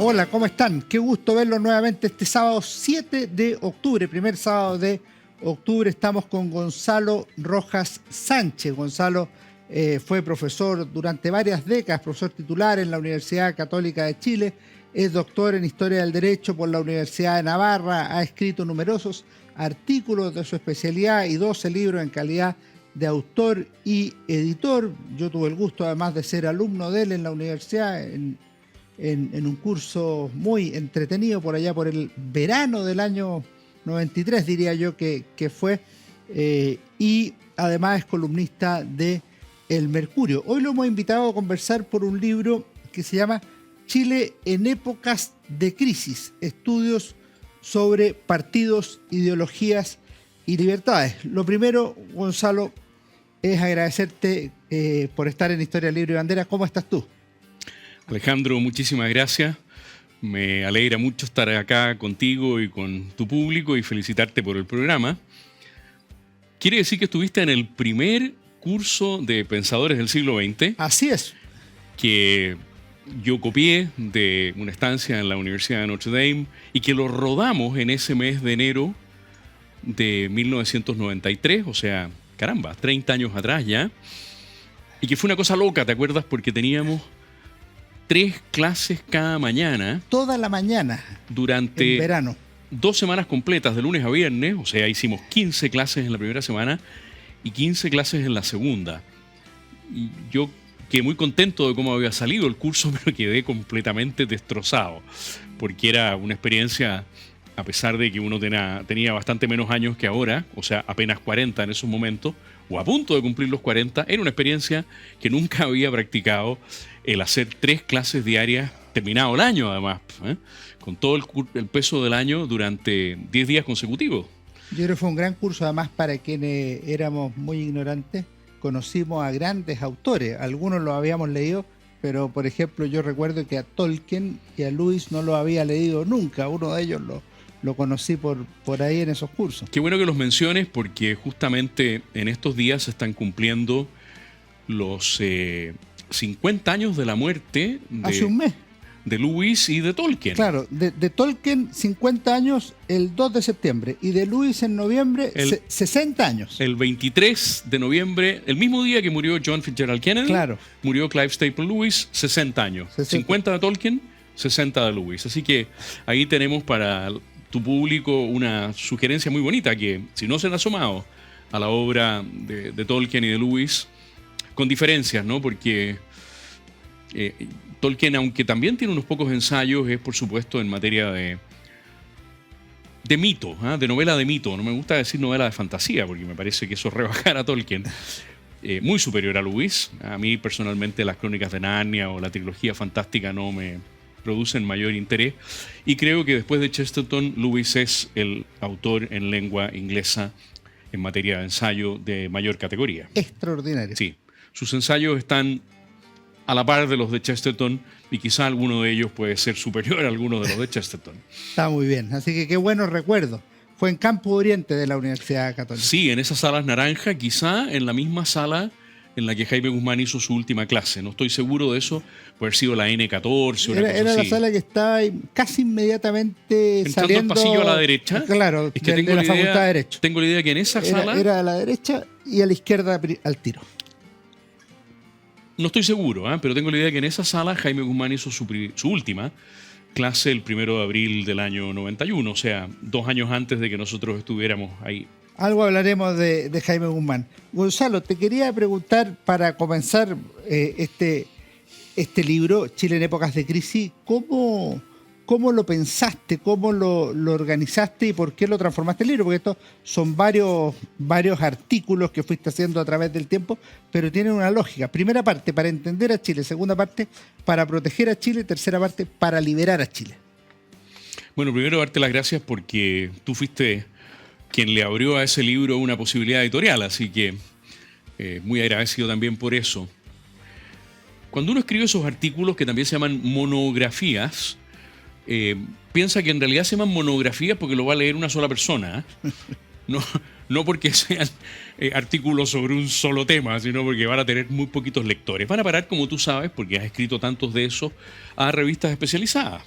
Hola, ¿cómo están? Qué gusto verlos nuevamente este sábado 7 de octubre, primer sábado de octubre. Estamos con Gonzalo Rojas Sánchez. Gonzalo fue profesor durante varias décadas, profesor titular en la Universidad Católica de Chile, es doctor en Historia del Derecho por la Universidad de Navarra, ha escrito numerosos artículos de su especialidad y 12 libros en calidad de autor y editor. Yo tuve el gusto además de ser alumno de él en la universidad, en un curso muy entretenido por allá por el verano del año 93, diría yo que fue, y además es columnista de El Mercurio. Hoy lo hemos invitado a conversar por un libro que se llama Chile en épocas de crisis, estudios sobre partidos, ideologías y libertades. Lo primero, Gonzalo, es agradecerte por estar en Historia Libre y Bandera. ¿Cómo estás tú? Alejandro, muchísimas gracias. Me alegra mucho estar acá contigo y con tu público y felicitarte por el programa. ¿Quiere decir que estuviste en el primer curso de Pensadores del siglo XX? Así es. Que yo copié de una estancia en la Universidad de Notre Dame y que lo rodamos en ese mes de enero de 1993, o sea, caramba, 30 años atrás ya. Y que fue una cosa loca, ¿te acuerdas? Porque teníamos 3 clases cada mañana. Toda la mañana. Durante en verano. 2 semanas completas, de lunes a viernes. O sea, hicimos 15 clases en la primera semana y 15 clases en la segunda. Y yo quedé muy contento de cómo había salido el curso, pero quedé completamente destrozado. Porque era una experiencia, a pesar de que uno tenía bastante menos años que ahora, o sea, apenas 40 en esos momentos, o a punto de cumplir los 40, era una experiencia que nunca había practicado, el hacer 3 clases diarias terminado el año además, con todo el peso del año durante 10 días consecutivos. Yo creo que fue un gran curso además para quienes éramos muy ignorantes. Conocimos a grandes autores, algunos los habíamos leído, pero por ejemplo yo recuerdo que a Tolkien y a Lewis no lo había leído nunca, uno de ellos lo conocí por ahí en esos cursos. Qué bueno que los menciones porque justamente en estos días se están cumpliendo los 50 años de la muerte hace un mes de Lewis y de Tolkien. Claro, de Tolkien 50 años el 2 de septiembre y de Lewis en noviembre 60 años. El 23 de noviembre, el mismo día que murió John Fitzgerald Kennedy, claro, murió Clive Staples Lewis, 60 años. 50 de Tolkien, 60 de Lewis. Así que ahí tenemos para tu público una sugerencia muy bonita que si no se han asomado a la obra de Tolkien y de Lewis, con diferencias, ¿no? Porque Tolkien, aunque también tiene unos pocos ensayos, es por supuesto en materia de mito, de novela de mito. No me gusta decir novela de fantasía porque me parece que eso es rebajar a Tolkien. Muy superior a Lewis. A mí personalmente las Crónicas de Narnia o la trilogía fantástica no me producen mayor interés. Y creo que después de Chesterton, Lewis es el autor en lengua inglesa en materia de ensayo de mayor categoría. Extraordinario. Sí. Sus ensayos están a la par de los de Chesterton y quizá alguno de ellos puede ser superior a alguno de los de Chesterton. Está muy bien, así que qué buenos recuerdos. Fue en Campo Oriente de la Universidad Católica. Sí, en esas salas naranja, quizá en la misma sala en la que Jaime Guzmán hizo su última clase. No estoy seguro de eso, puede haber sido la N14 o una cosa era así. La sala que estaba casi inmediatamente entrando saliendo al pasillo a la derecha. Claro, es que de la Facultad de Derecho. Tengo la idea que en esa sala era a la derecha y a la izquierda al tiro. No estoy seguro, pero tengo la idea que en esa sala Jaime Guzmán hizo su última clase el 1 de abril del año 91, o sea, 2 años antes de que nosotros estuviéramos ahí. Algo hablaremos de Jaime Guzmán. Gonzalo, te quería preguntar para comenzar este libro, Chile en épocas de crisis, ¿cómo lo pensaste, cómo lo organizaste y por qué lo transformaste en libro? Porque estos son varios artículos que fuiste haciendo a través del tiempo, pero tienen una lógica. Primera parte, para entender a Chile. Segunda parte, para proteger a Chile. Tercera parte, para liberar a Chile. Bueno, primero darte las gracias porque tú fuiste quien le abrió a ese libro una posibilidad editorial, así que muy agradecido también por eso. Cuando uno escribe esos artículos que también se llaman monografías, piensa que en realidad se llaman monografías porque lo va a leer una sola persona. No porque sean artículos sobre un solo tema, sino porque van a tener muy poquitos lectores. Van a parar, como tú sabes, porque has escrito tantos de esos, a revistas especializadas.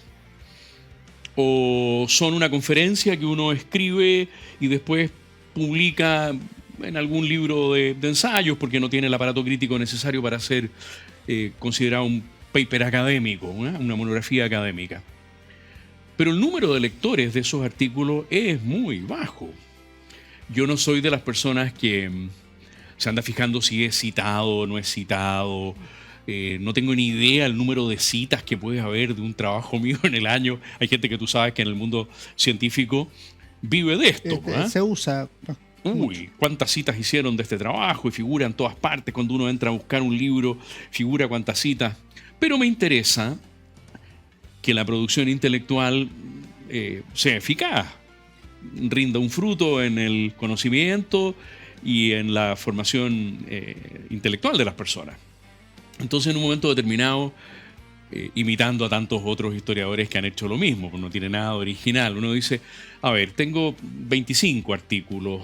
o son una conferencia que uno escribe y después publica en algún libro de ensayos porque no tiene el aparato crítico necesario para ser considerado un paper académico, una monografía académica. Pero el número de lectores de esos artículos es muy bajo. Yo no soy de las personas que se anda fijando si es citado o no es citado. No tengo ni idea el número de citas que puede haber de un trabajo mío en el año. Hay gente que tú sabes que en el mundo científico vive de esto. Se usa. Uy, cuántas citas hicieron de este trabajo y figura en todas partes. Cuando uno entra a buscar un libro, figura cuántas citas. Pero me interesa que la producción intelectual sea eficaz, rinda un fruto en el conocimiento y en la formación intelectual de las personas. Entonces, en un momento determinado, imitando a tantos otros historiadores que han hecho lo mismo, pues no tiene nada original, uno dice, a ver, tengo 25 artículos.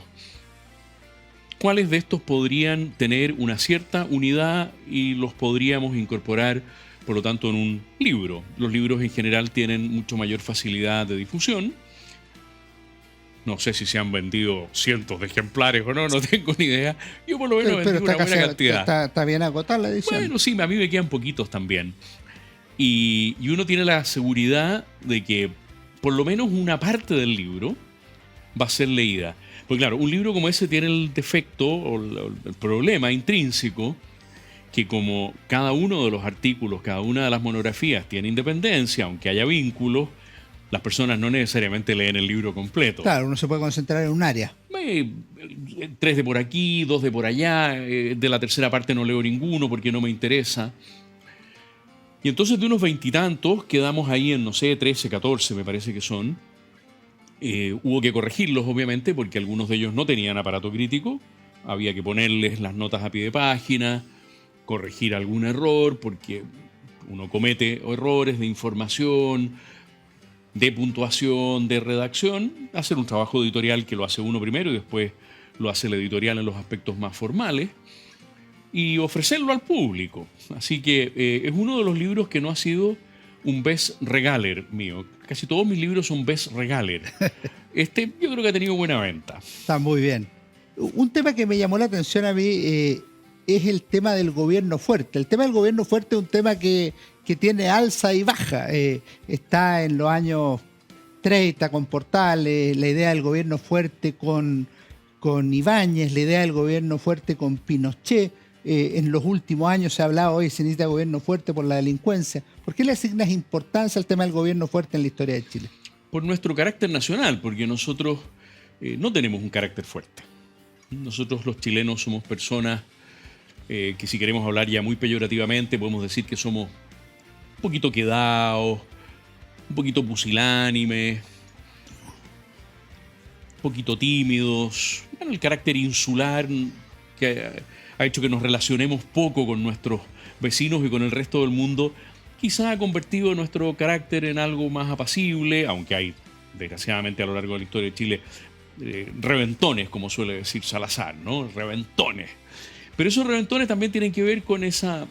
¿Cuáles de estos podrían tener una cierta unidad y los podríamos incorporar, por lo tanto, en un libro? Los libros en general tienen mucho mayor facilidad de difusión. No sé si se han vendido cientos de ejemplares o no, no tengo ni idea. Yo por lo menos vendí una buena cantidad. Está bien agotada la edición. Bueno, sí, a mí me quedan poquitos también. Y uno tiene la seguridad de que por lo menos una parte del libro va a ser leída. Porque claro, un libro como ese tiene el defecto o el problema intrínseco que como cada uno de los artículos, cada una de las monografías tiene independencia, aunque haya vínculos, las personas no necesariamente leen el libro completo. Claro, uno se puede concentrar en un área. 3 de por aquí, 2 de por allá, de la tercera parte no leo ninguno porque no me interesa. Y entonces de unos 20 y tantos quedamos ahí en, no sé, 13, 14 me parece que son. Hubo que corregirlos, obviamente, porque algunos de ellos no tenían aparato crítico. Había que ponerles las notas a pie de página, corregir algún error, porque uno comete errores de información, de puntuación, de redacción. Hacer un trabajo editorial que lo hace uno primero y después lo hace el editorial en los aspectos más formales. Y ofrecerlo al público. Así que es uno de los libros que no ha sido un best regaler mío. Casi todos mis libros son best regaler. Yo creo que ha tenido buena venta. Está muy bien. Un tema que me llamó la atención a mí es el tema del gobierno fuerte. El tema del gobierno fuerte es un tema que tiene alza y baja. Está en los años 30 con Portales, la idea del gobierno fuerte con Ibáñez, la idea del gobierno fuerte con Pinochet. En los últimos años se ha hablado, hoy se necesita gobierno fuerte por la delincuencia. ¿Por qué le asignas importancia al tema del gobierno fuerte en la historia de Chile? Por nuestro carácter nacional, porque nosotros no tenemos un carácter fuerte. Nosotros los chilenos somos personas que, si queremos hablar ya muy peyorativamente, podemos decir que somos un poquito quedados, un poquito pusilánimes, un poquito tímidos. Bueno, el carácter insular que ha hecho que nos relacionemos poco con nuestros vecinos y con el resto del mundo, quizá ha convertido nuestro carácter en algo más apacible, aunque hay, desgraciadamente, a lo largo de la historia de Chile, reventones, como suele decir Salazar, ¿no? Reventones. Pero esos reventones también tienen que ver con esa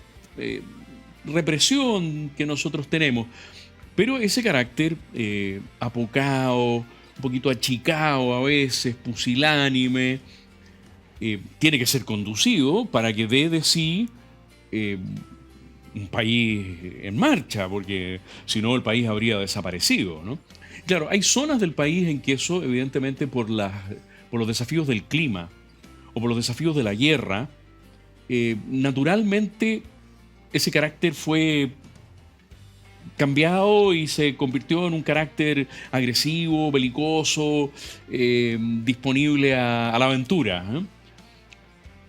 represión que nosotros tenemos. Pero ese carácter apocado, un poquito achicado a veces, pusilánime, tiene que ser conducido para que dé de sí un país en marcha, porque si no el país habría desaparecido, ¿no? Claro, hay zonas del país en que eso, evidentemente, por los desafíos del clima o por los desafíos de la guerra, naturalmente ese carácter fue cambiado y se convirtió en un carácter agresivo, belicoso, disponible a la aventura, ¿eh?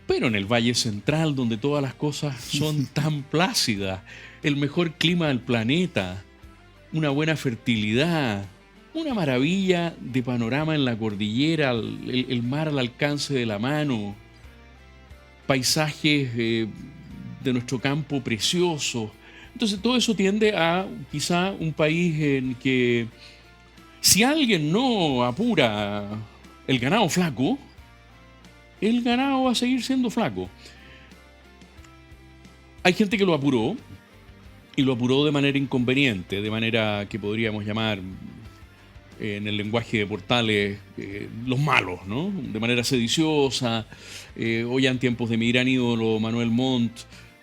Pero en el Valle Central, donde todas las cosas son tan plácidas, el mejor clima del planeta, una buena fertilidad, una maravilla de panorama en la cordillera, el mar al alcance de la mano, paisajes de nuestro campo preciosos. Entonces todo eso tiende a quizá un país en que si alguien no apura el ganado flaco, el ganado va a seguir siendo flaco. Hay gente que lo apuró, y lo apuró de manera inconveniente, de manera que podríamos llamar en el lenguaje de Portales, los malos, ¿no? De manera sediciosa. Hoy en tiempos de mi gran ídolo Manuel Montt,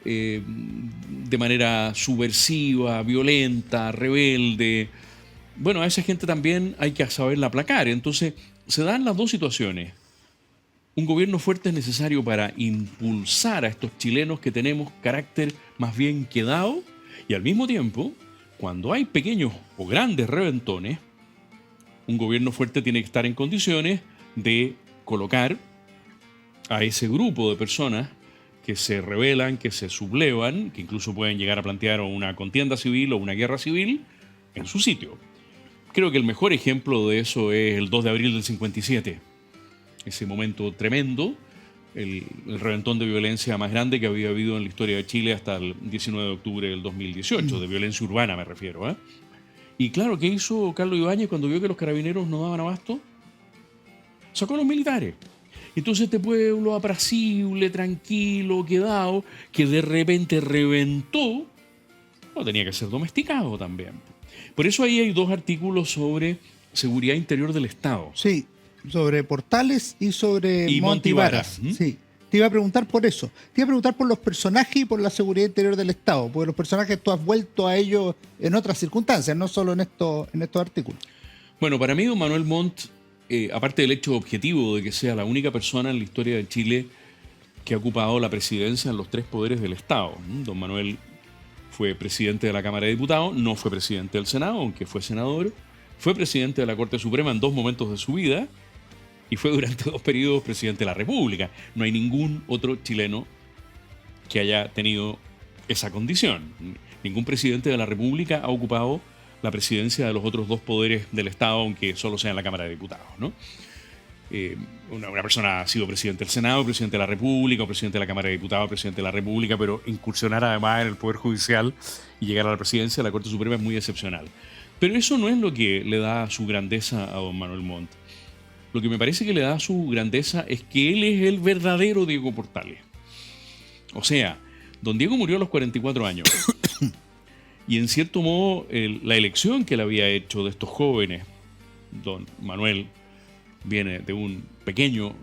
de manera subversiva, violenta, rebelde. Bueno, a esa gente también hay que saberla aplacar. Entonces, se dan las dos situaciones. Un gobierno fuerte es necesario para impulsar a estos chilenos que tenemos carácter más bien quedado, y al mismo tiempo, cuando hay pequeños o grandes reventones, un gobierno fuerte tiene que estar en condiciones de colocar a ese grupo de personas que se rebelan, que se sublevan, que incluso pueden llegar a plantear una contienda civil o una guerra civil, en su sitio. Creo que el mejor ejemplo de eso es el 2 de abril del 57. Ese momento tremendo, el reventón de violencia más grande que había habido en la historia de Chile hasta el 19 de octubre del 2018, de violencia urbana me refiero. Y claro, ¿qué hizo Carlos Ibáñez cuando vio que los carabineros no daban abasto? Sacó a los militares. Entonces este pueblo apacible, tranquilo, quedado, que de repente reventó, no tenía que ser domesticado también. Por eso ahí hay dos artículos sobre seguridad interior del Estado. Sí, sobre Portales y sobre Montt y Varas. ¿Mm? Sí. Te iba a preguntar por eso. Te iba a preguntar por los personajes y por la seguridad interior del Estado, porque los personajes tú has vuelto a ellos en otras circunstancias, no solo en estos artículos. Bueno, para mí don Manuel Montt, aparte del hecho objetivo de que sea la única persona en la historia de Chile que ha ocupado la presidencia en los tres poderes del Estado. Don Manuel fue presidente de la Cámara de Diputados, no fue presidente del Senado, aunque fue senador, fue presidente de la Corte Suprema en dos momentos de su vida, y fue durante 2 periodos presidente de la República. No hay ningún otro chileno que haya tenido esa condición. Ningún presidente de la República ha ocupado la presidencia de los otros 2 poderes del Estado, aunque solo sea en la Cámara de Diputados, ¿no? Una persona ha sido presidente del Senado, presidente de la República, o presidente de la Cámara de Diputados, presidente de la República, pero incursionar además en el Poder Judicial y llegar a la presidencia de la Corte Suprema es muy excepcional. Pero eso no es lo que le da su grandeza a don Manuel Montt. Lo que me parece que le da su grandeza es que él es el verdadero Diego Portales. O sea, don Diego murió a los 44 años. Y en cierto modo, la elección que él había hecho de estos jóvenes, don Manuel viene de un pequeño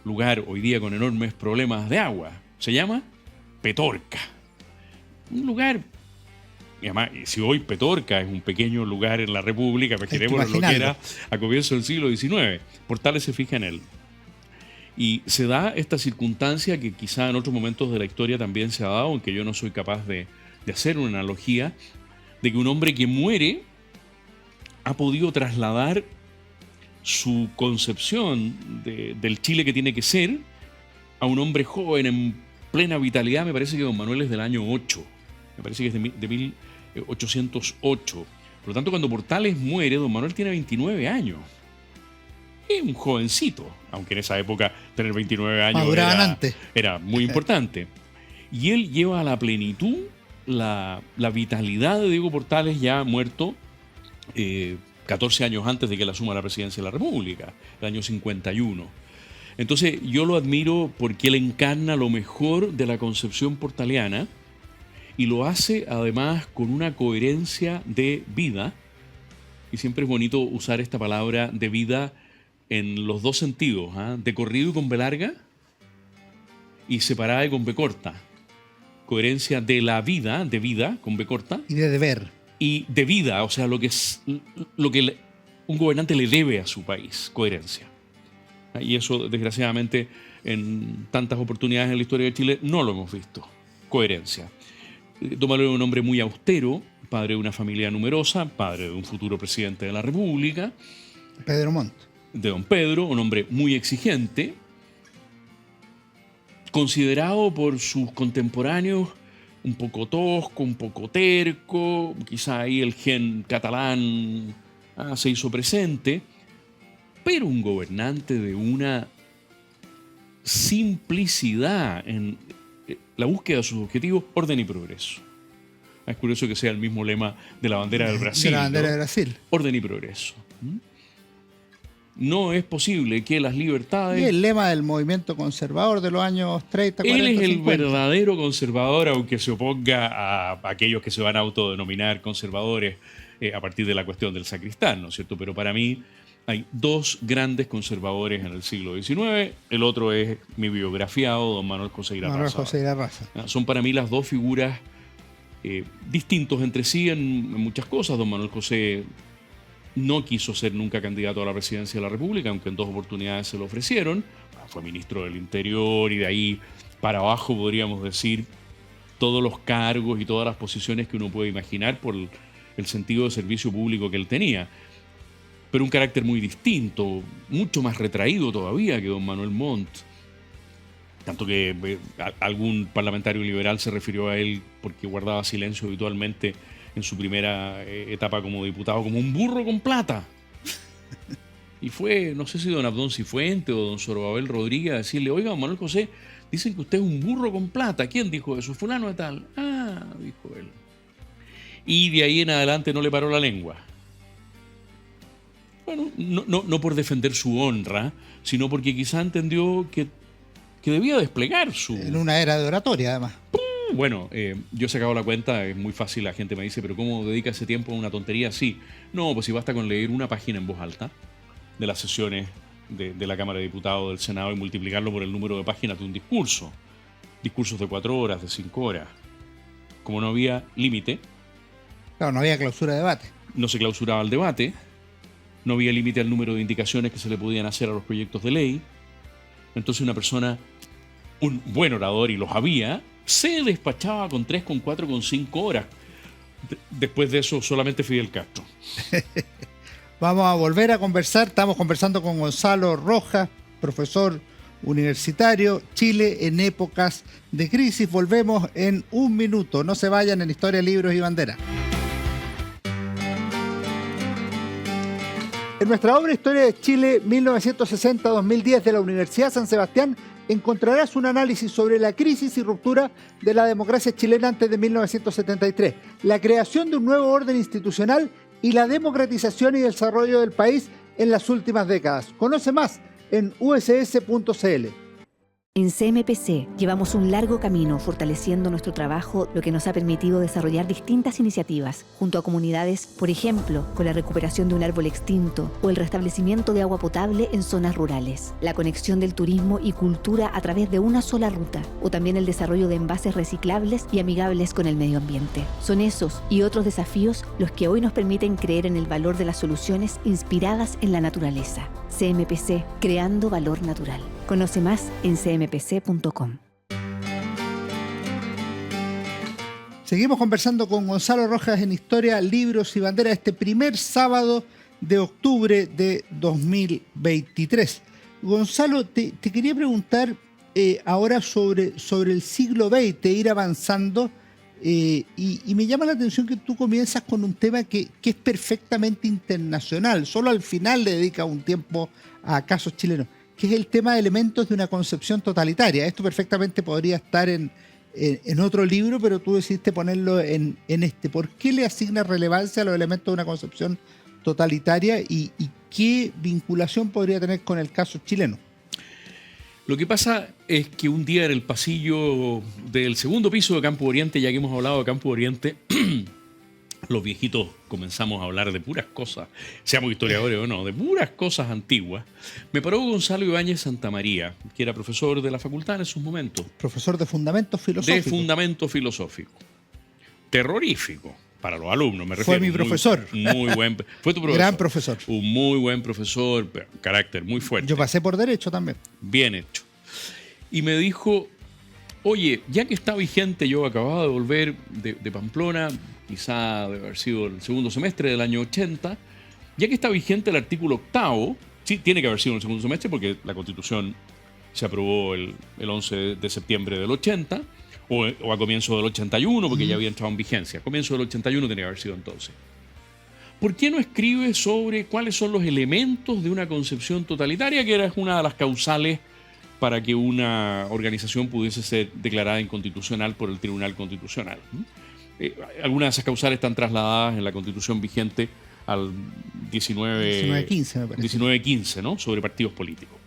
lugar hoy día con enormes problemas de agua. Se llama Petorca. Un lugar... Y además, si hoy Petorca es un pequeño lugar en la República, imaginémonos lo que era a comienzos del siglo XIX. Portales se fija en él. Y se da esta circunstancia que quizá en otros momentos de la historia también se ha dado, aunque yo no soy capaz de hacer una analogía, de que un hombre que muere ha podido trasladar su concepción del Chile que tiene que ser a un hombre joven en plena vitalidad. Me parece que don Manuel es del año 8. Me parece que es de 1808. Por lo tanto, cuando Portales muere, don Manuel tiene 29 años. Es un jovencito, aunque en esa época tener 29 años era muy importante. Y él lleva a la plenitud la vitalidad de Diego Portales, ya muerto 14 años antes de que él asuma la presidencia de la República, el año 51. Entonces yo lo admiro porque él encarna lo mejor de la concepción portaliana y lo hace además con una coherencia de vida. Y siempre es bonito usar esta palabra de vida en los dos sentidos, de corrido y con B larga y separada y con B corta. Coherencia de la vida, de vida con B corta. Y de deber. Y de vida, o sea, lo que un gobernante le debe a su país, coherencia. Y eso, desgraciadamente, en tantas oportunidades en la historia de Chile no lo hemos visto. Coherencia. Don Manuel era un hombre muy austero, padre de una familia numerosa, padre de un futuro presidente de la República. Pedro Montt. De don Pedro, un hombre muy exigente, considerado por sus contemporáneos un poco tosco, un poco terco, quizá ahí el gen catalán se hizo presente, pero un gobernante de una simplicidad en la búsqueda de sus objetivos, orden y progreso. Es curioso que sea el mismo lema de la bandera del Brasil. De la bandera de Brasil. Orden y progreso. No es posible que las libertades... Y el lema del movimiento conservador de los años 30, 40, Él es el 50. verdadero conservador, aunque se oponga a aquellos que se van a autodenominar conservadores a partir de la cuestión del sacristán, ¿no es cierto? Pero para mí hay dos grandes conservadores en el siglo XIX. El otro es mi biografiado, don Manuel José Irarrázaval. Son para mí las dos figuras distintos entre sí en muchas cosas. Don Manuel José no quiso ser nunca candidato a la presidencia de la República, aunque en dos oportunidades se lo ofrecieron. Fue ministro del Interior y de ahí para abajo podríamos decir todos los cargos y todas las posiciones que uno puede imaginar por el sentido de servicio público que él tenía. Pero un carácter muy distinto, mucho más retraído todavía que don Manuel Montt. Tanto que algún parlamentario liberal se refirió a él porque guardaba silencio habitualmente en su primera etapa como diputado, como un burro con plata. Y fue, no sé si don Abdón Cifuentes o don Zorobabel Rodríguez a decirle: oiga, don Manuel José, dicen que usted es un burro con plata. ¿Quién dijo eso? Fulano de tal. Ah, dijo él. Y de ahí en adelante no le paró la lengua. Bueno, no por defender su honra, sino porque quizá entendió que debía desplegar su... En una era de oratoria, además. Bueno, yo he sacado la cuenta, es muy fácil, la gente me dice, pero ¿cómo dedica ese tiempo a una tontería así? No, pues si basta con leer una página en voz alta de las sesiones de la Cámara de Diputados, del Senado, y multiplicarlo por el número de páginas de un discurso. Discursos de 4 horas, de 5 horas. Como no había límite... Claro, no había clausura de debate. No se clausuraba el debate, no había límite al número de indicaciones que se le podían hacer a los proyectos de ley. Entonces una persona, un buen orador, y los había, se despachaba con 3, con 4, con 5 horas. Después de eso, solamente Fidel Castro. Vamos a volver a conversar. Estamos conversando con Gonzalo Rojas, profesor universitario, Chile en épocas de crisis. Volvemos en un minuto. No se vayan en Historia, Libros y Bandera. En nuestra obra Historia de Chile 1960-2010 de la Universidad San Sebastián encontrarás un análisis sobre la crisis y ruptura de la democracia chilena antes de 1973, la creación de un nuevo orden institucional y la democratización y desarrollo del país en las últimas décadas. Conoce más en uss.cl. En CMPC llevamos un largo camino fortaleciendo nuestro trabajo, lo que nos ha permitido desarrollar distintas iniciativas junto a comunidades, por ejemplo, con la recuperación de un árbol extinto o el restablecimiento de agua potable en zonas rurales, la conexión del turismo y cultura a través de una sola ruta, o también el desarrollo de envases reciclables y amigables con el medio ambiente. Son esos y otros desafíos los que hoy nos permiten creer en el valor de las soluciones inspiradas en la naturaleza. CMPC, creando valor natural. Conoce más en cmpc.com. Seguimos conversando con Gonzalo Rojas en Historia, Libros y Bandera este primer sábado de octubre de 2023. Gonzalo, te quería preguntar ahora sobre el siglo XX, ir avanzando, y me llama la atención que tú comienzas con un tema que es perfectamente internacional. Solo al final le dedicas un tiempo a casos chilenos, que es el tema de elementos de una concepción totalitaria. Esto perfectamente podría estar en otro libro, pero tú decidiste ponerlo en este. ¿Por qué le asignas relevancia a los elementos de una concepción totalitaria y qué vinculación podría tener con el caso chileno? Lo que pasa es que un día en el pasillo del segundo piso de Campo Oriente, ya que hemos hablado de Campo Oriente, los viejitos comenzamos a hablar de puras cosas, seamos historiadores o no, de puras cosas antiguas. Me paró Gonzalo Ibáñez Santamaría, que era profesor de la facultad en esos momentos. Profesor de Fundamentos Filosóficos. De Fundamentos Filosóficos. Terrorífico para los alumnos, me refiero. Fue mi profesor. Muy buen. Fue tu profesor. Gran profesor. Un muy buen profesor, carácter muy fuerte. Yo pasé por Derecho también. Bien hecho. Y me dijo: oye, ya que está vigente, yo acababa de volver de Pamplona, quizá debe haber sido el segundo semestre del año 80, ya que está vigente el artículo 8º, sí, tiene que haber sido en el segundo semestre porque la Constitución se aprobó el 11 de septiembre del 80, o a comienzo del 81, porque ya había entrado en vigencia. Comienzo del 81 tenía que haber sido entonces. ¿Por qué no escribe sobre cuáles son los elementos de una concepción totalitaria, que era una de las causales para que una organización pudiese ser declarada inconstitucional por el Tribunal Constitucional? Algunas de esas causales están trasladadas en la Constitución vigente al 1915, me parece. 1915, ¿no? Sobre partidos políticos.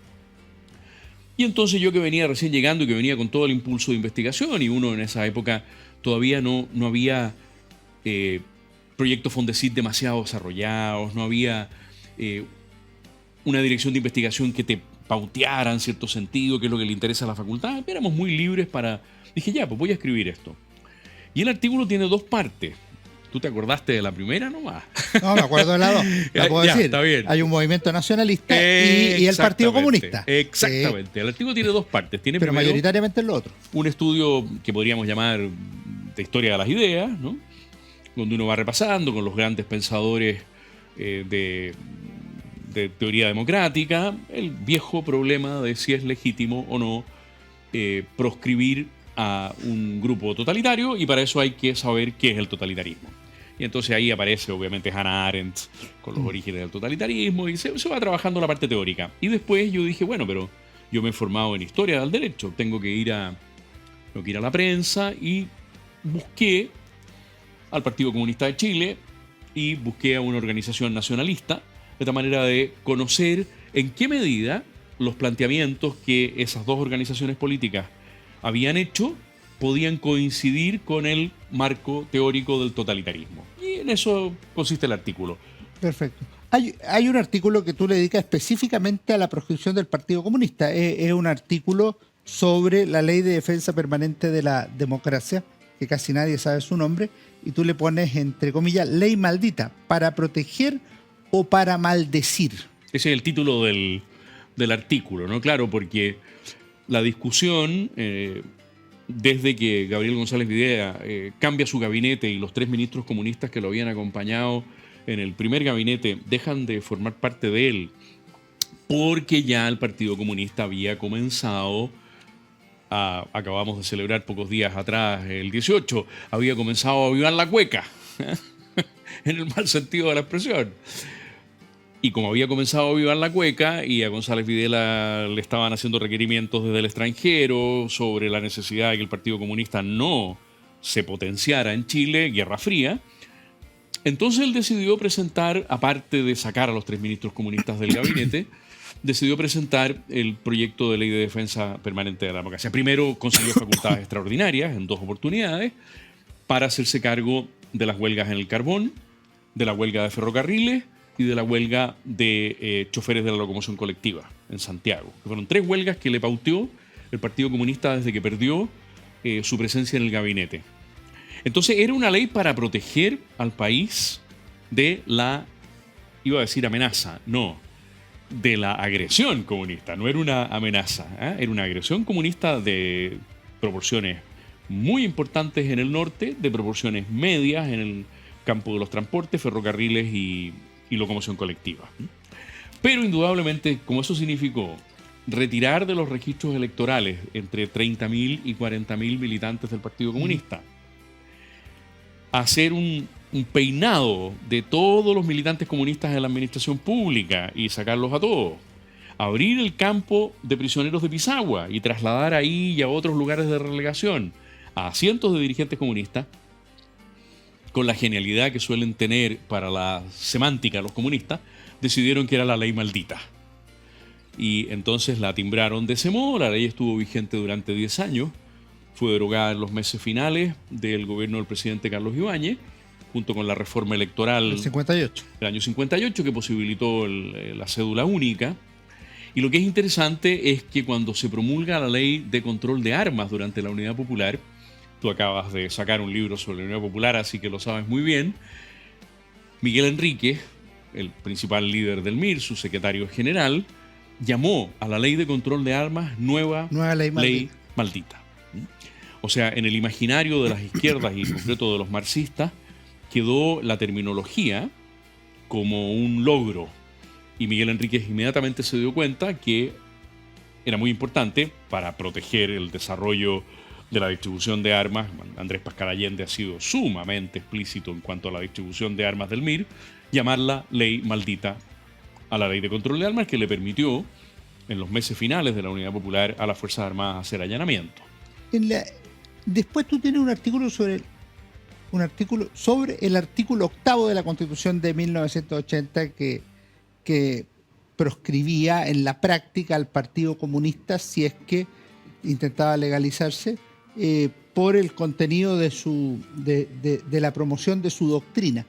Y entonces yo, que venía recién llegando y que venía con todo el impulso de investigación, y uno en esa época todavía no había proyectos Fondesit demasiado desarrollados, no había una dirección de investigación que te pauteara en cierto sentido, que es lo que le interesa a la facultad. Éramos muy libres para... Dije, ya, pues voy a escribir esto. Y el artículo tiene 2 partes. ¿Tú te acordaste de la primera nomás? No, me acuerdo de la 2. La puedo decir. Está bien. Hay un movimiento nacionalista y el Partido Comunista. Exactamente. El artículo tiene 2 partes. Tiene pero primero mayoritariamente es lo otro. un estudio que podríamos llamar de historia de las ideas, ¿no? Donde uno va repasando con los grandes pensadores de teoría democrática el viejo problema de si es legítimo o no proscribir a un grupo totalitario, y para eso hay que saber qué es el totalitarismo. Y entonces ahí aparece obviamente Hannah Arendt con los orígenes del totalitarismo y se va trabajando la parte teórica. Y después yo dije, bueno, pero yo me he formado en historia del derecho, tengo que ir a la prensa, y busqué al Partido Comunista de Chile y busqué a una organización nacionalista, de tal manera de conocer en qué medida los planteamientos que esas 2 organizaciones políticas habían hecho podían coincidir con el marco teórico del totalitarismo. Y en eso consiste el artículo. Perfecto. Hay un artículo que tú le dedicas específicamente a la proscripción del Partido Comunista. Es un artículo sobre la Ley de Defensa Permanente de la Democracia, que casi nadie sabe su nombre, y tú le pones, entre comillas, ley maldita, para proteger o para maldecir. Ese es el título del artículo, ¿no? Claro, porque la discusión, desde que Gabriel González Videla cambia su gabinete y los 3 ministros comunistas que lo habían acompañado en el primer gabinete dejan de formar parte de él, porque ya el Partido Comunista había comenzado acabamos de celebrar pocos días atrás, el 18, había comenzado a avivar la cueca, en el mal sentido de la expresión. Y como había comenzado a avivar la cueca y a González Videla le estaban haciendo requerimientos desde el extranjero sobre la necesidad de que el Partido Comunista no se potenciara en Chile, Guerra Fría, entonces él decidió presentar, aparte de sacar a los 3 ministros comunistas del gabinete, decidió presentar el proyecto de ley de defensa permanente de la democracia. Primero concedió facultades extraordinarias en 2 oportunidades para hacerse cargo de las huelgas en el carbón, de la huelga de ferrocarriles y de la huelga de choferes de la locomoción colectiva en Santiago. Fueron 3 huelgas que le pauteó el Partido Comunista desde que perdió su presencia en el gabinete. Entonces era una ley para proteger al país de la, iba a decir amenaza, no, de la agresión comunista. No era una amenaza, era una agresión comunista de proporciones muy importantes en el norte, de proporciones medias en el campo de los transportes, ferrocarriles y locomoción colectiva. Pero indudablemente, como eso significó retirar de los registros electorales entre 30.000 y 40.000 militantes del Partido Comunista, hacer un peinado de todos los militantes comunistas en la administración pública y sacarlos a todos, abrir el campo de prisioneros de Pisagua y trasladar ahí y a otros lugares de relegación a cientos de dirigentes comunistas, con la genialidad que suelen tener para la semántica los comunistas, decidieron que era la ley maldita. Y entonces la timbraron de ese modo. La ley estuvo vigente durante 10 años, fue derogada en los meses finales del gobierno del presidente Carlos Ibáñez, junto con la reforma electoral El 58. del año 58, que posibilitó la cédula única. Y lo que es interesante es que cuando se promulga la ley de control de armas durante la Unidad Popular, tú acabas de sacar un libro sobre la Unidad Popular, así que lo sabes muy bien, Miguel Enríquez, el principal líder del MIR, su secretario general, llamó a la ley de control de armas nueva ley maldita. O sea, en el imaginario de las izquierdas y en concreto de los marxistas, quedó la terminología como un logro. Y Miguel Enríquez inmediatamente se dio cuenta que era muy importante para proteger el desarrollo de la distribución de armas. Andrés Pascal Allende ha sido sumamente explícito en cuanto a la distribución de armas del MIR, llamarla ley maldita a la ley de control de armas, que le permitió en los meses finales de la Unidad Popular a las Fuerzas Armadas hacer allanamiento. Después tú tienes un artículo sobre el artículo 8º de la Constitución de 1980 que proscribía en la práctica al Partido Comunista si es que intentaba legalizarse por el contenido de la promoción de su doctrina.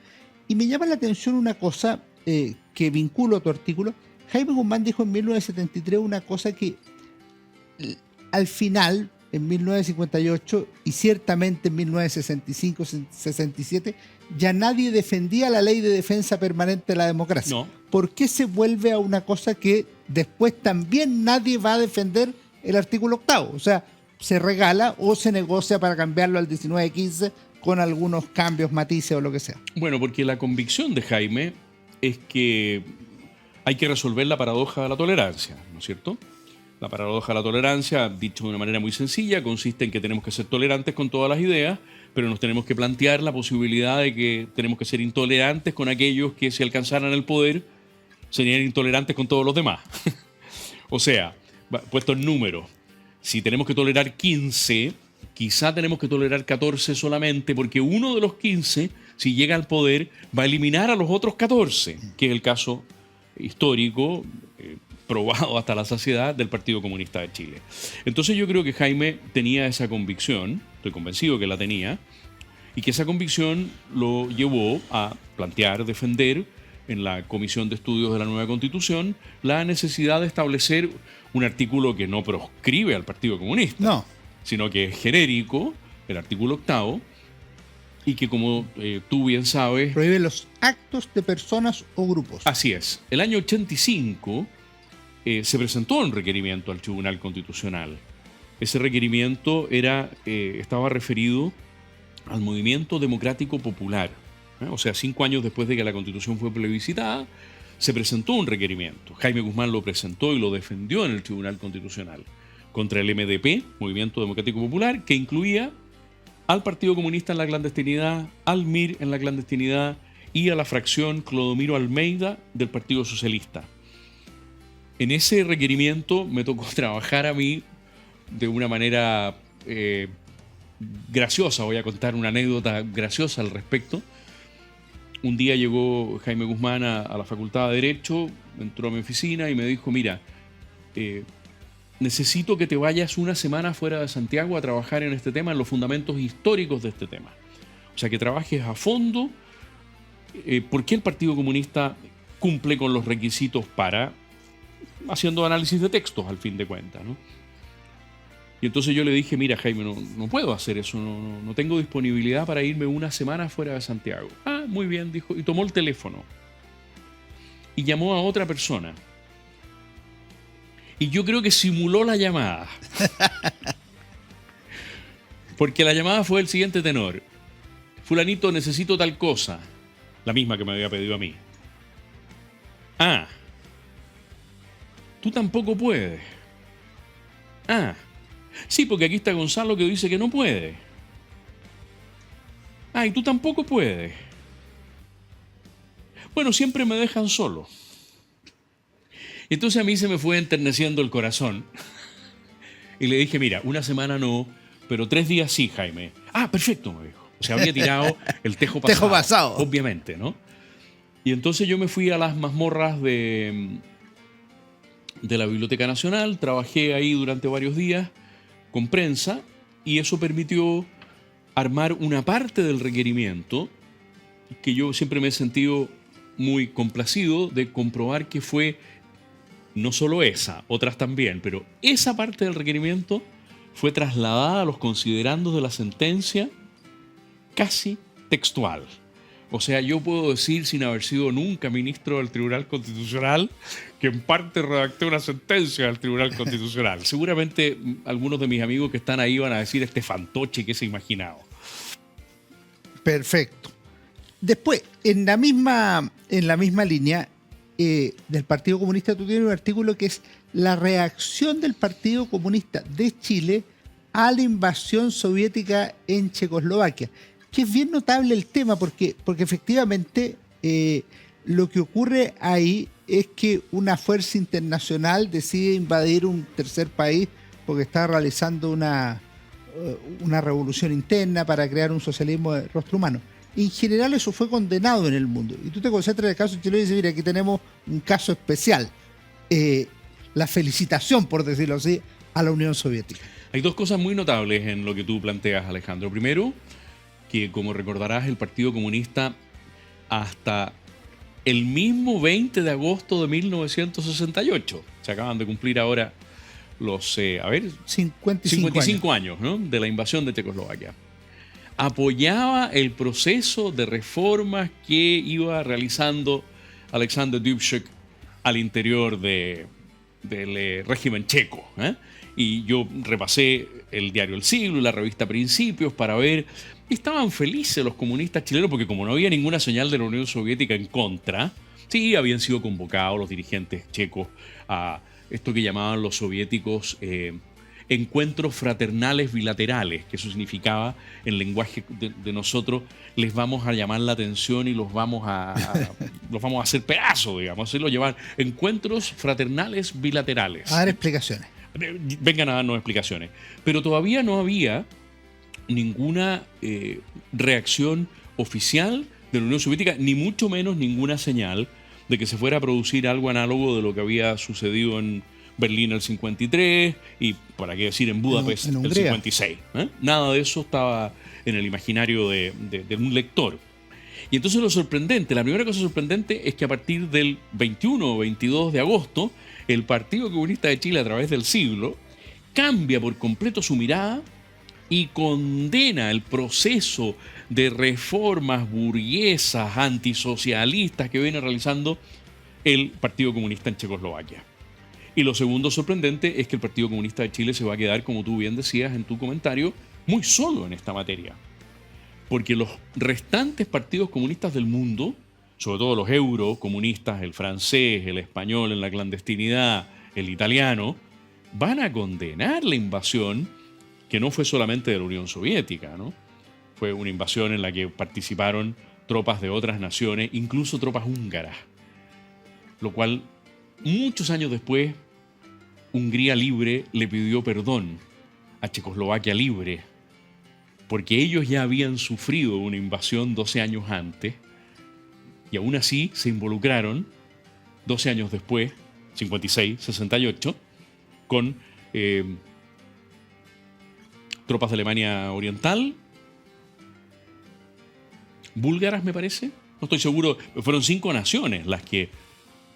Y me llama la atención una cosa que vinculo a tu artículo. Jaime Guzmán dijo en 1973 una cosa que al final, en 1958 y ciertamente en 1965-67, ya nadie defendía la ley de defensa permanente de la democracia. No. ¿Por qué se vuelve a una cosa que después también nadie va a defender el artículo 8? O sea, se regala o se negocia para cambiarlo al 1915 con algunos cambios, matices o lo que sea. Bueno, porque la convicción de Jaime es que hay que resolver la paradoja de la tolerancia, ¿no es cierto? La paradoja de la tolerancia, dicho de una manera muy sencilla, consiste en que tenemos que ser tolerantes con todas las ideas, pero nos tenemos que plantear la posibilidad de que tenemos que ser intolerantes con aquellos que, si alcanzaran el poder, serían intolerantes con todos los demás. O sea, puesto en número, si tenemos que tolerar 15, quizá tenemos que tolerar 14 solamente, porque uno de los 15, si llega al poder, va a eliminar a los otros 14, que es el caso histórico, probado hasta la saciedad, del Partido Comunista de Chile. Entonces yo creo que Jaime tenía esa convicción, estoy convencido que la tenía, y que esa convicción lo llevó a plantear, defender en la Comisión de Estudios de la Nueva Constitución la necesidad de establecer un artículo que no proscribe al Partido Comunista, No. sino que es genérico, el artículo 8, y que, como tú bien sabes... Prohíbe los actos de personas o grupos. Así es. El año 85 se presentó un requerimiento al Tribunal Constitucional. Ese requerimiento estaba referido al movimiento democrático popular. O sea, 5 años después de que la Constitución fue plebiscitada, se presentó un requerimiento. Jaime Guzmán lo presentó y lo defendió en el Tribunal Constitucional contra el MDP, Movimiento Democrático Popular, que incluía al Partido Comunista en la clandestinidad, al MIR en la clandestinidad y a la fracción Clodomiro Almeida del Partido Socialista. En ese requerimiento me tocó trabajar a mí de una manera graciosa. Voy a contar una anécdota graciosa al respecto. Un día llegó Jaime Guzmán a la Facultad de Derecho, entró a mi oficina y me dijo: mira, necesito que te vayas una semana fuera de Santiago a trabajar en este tema, en los fundamentos históricos de este tema. O sea, que trabajes a fondo por qué el Partido Comunista cumple con los requisitos para... haciendo análisis de textos, al fin de cuentas, ¿no? Y entonces yo le dije: mira, Jaime, no puedo hacer eso, no tengo disponibilidad para irme una semana fuera de Santiago. Ah, muy bien, dijo, y tomó el teléfono y llamó a otra persona. Y yo creo que simuló la llamada. Porque la llamada fue el siguiente tenor: fulanito, necesito tal cosa. La misma que me había pedido a mí. Ah, tú tampoco puedes. Ah, sí, porque aquí está Gonzalo que dice que no puede. Ah, y tú tampoco puedes. Bueno, siempre me dejan solo. Entonces a mí se me fue enterneciendo el corazón. Y le dije: mira, una semana no, pero 3 días sí, Jaime. Ah, perfecto, me dijo. O sea, había tirado el tejo pasado. Tejo pasado. Obviamente, ¿no? Y entonces yo me fui a las mazmorras de la Biblioteca Nacional, trabajé ahí durante varios días con prensa y eso permitió armar una parte del requerimiento que yo siempre me he sentido muy complacido de comprobar que fue no solo esa, otras también, pero esa parte del requerimiento fue trasladada a los considerandos de la sentencia casi textual. O sea, yo puedo decir, sin haber sido nunca ministro del Tribunal Constitucional, que en parte redacté una sentencia del Tribunal Constitucional. Seguramente algunos de mis amigos que están ahí van a decir: este fantoche que se ha imaginado. Perfecto. Después, en la misma línea del Partido Comunista, tú tienes un artículo que es la reacción del Partido Comunista de Chile a la invasión soviética en Checoslovaquia. Que es bien notable el tema porque efectivamente lo que ocurre ahí es que una fuerza internacional decide invadir un tercer país porque está realizando una revolución interna para crear un socialismo de rostro humano. En general eso fue condenado en el mundo. Y tú te concentras en el caso chileno y dices: mira, aquí tenemos un caso especial. La felicitación, por decirlo así, a la Unión Soviética. Hay dos cosas muy notables en lo que tú planteas, Alejandro. Primero, que como recordarás, el Partido Comunista hasta el mismo 20 de agosto de 1968, se acaban de cumplir ahora los 55 años, ¿no?, de la invasión de Checoslovaquia, apoyaba el proceso de reformas que iba realizando Alexander Dubček al interior del régimen checo, ¿eh? Y yo repasé el diario El Siglo y la revista Principios para ver, estaban felices los comunistas chilenos porque como no había ninguna señal de la Unión Soviética en contra, sí habían sido convocados los dirigentes checos a esto que llamaban los soviéticos encuentros fraternales bilaterales, que eso significaba, en lenguaje de nosotros, les vamos a llamar la atención y los vamos a hacer pedazos, digamos, hacerlo llevar encuentros fraternales bilaterales. A dar explicaciones. Vengan a darnos explicaciones. Pero todavía no había ninguna reacción oficial de la Unión Soviética, ni mucho menos ninguna señal de que se fuera a producir algo análogo de lo que había sucedido en Berlín el 53 y, para qué decir, en Budapest el 56. Nada de eso estaba en el imaginario de un lector. Y entonces lo sorprendente, la primera cosa sorprendente es que a partir del 21 o 22 de agosto, el Partido Comunista de Chile, a través del Siglo, cambia por completo su mirada y condena el proceso de reformas burguesas, antisocialistas que viene realizando el Partido Comunista en Checoslovaquia. Y lo segundo sorprendente es que el Partido Comunista de Chile se va a quedar, como tú bien decías en tu comentario, muy solo en esta materia. Porque los restantes partidos comunistas del mundo, sobre todo los eurocomunistas, el francés, el español en la clandestinidad, el italiano, van a condenar la invasión, que no fue solamente de la Unión Soviética, ¿no? Fue una invasión en la que participaron tropas de otras naciones, incluso tropas húngaras. Lo cual, muchos años después, Hungría libre le pidió perdón a Checoslovaquia libre, porque ellos ya habían sufrido una invasión 12 años antes, y aún así se involucraron 12 años después, 56, 68, con tropas de Alemania Oriental, búlgaras me parece, no estoy seguro, fueron 5 naciones las que